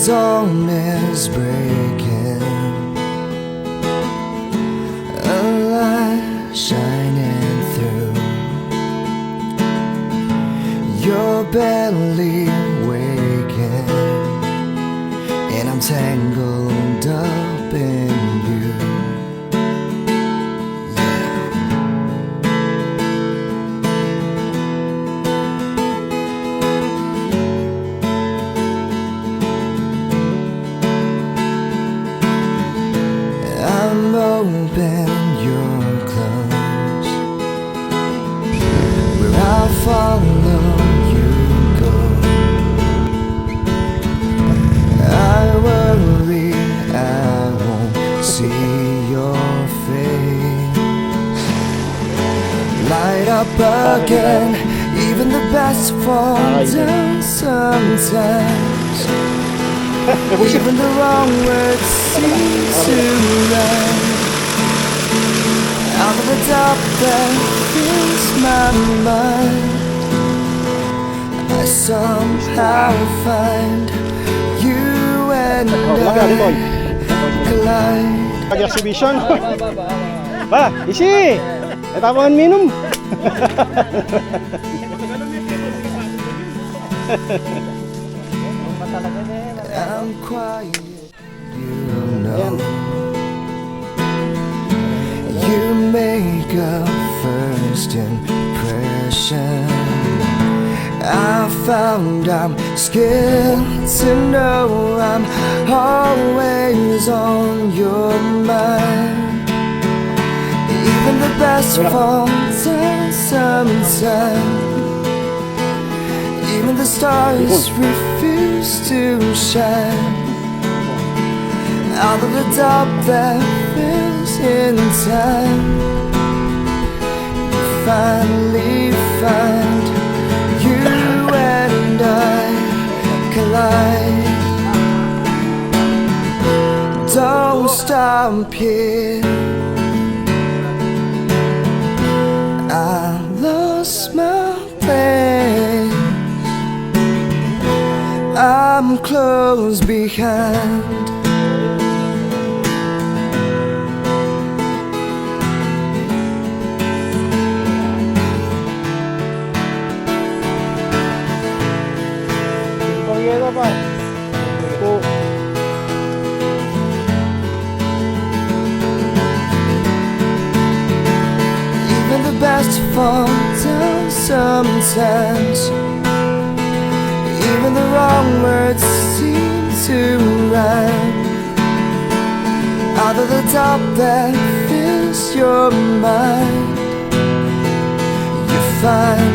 dawn is breaking, a light shining through. You're barely waking, and I'm tangled up in you. I'm open, you're close, where I'll follow you go. I worry I won't see your face light up again. Even the best fall down sometimes. Even the wrong words seem to rhyme. Out of the dark that fills my mind, I somehow find you and I collide. Pag-exhibition. Ba, isi! Natamaan minum. I'm quiet, you know. You make a first impression. I found I'm scared to know I'm always on your mind. Even the best falls down sometimes. Even the stars refuse to shine. Out of the dark that fills in time, you finally find you and I collide. Don't stop here, I lost my place. I'm close behind. Even the best fall down sometimes. Even the wrong words seem to rhyme. Out of the top that fills your mind, you find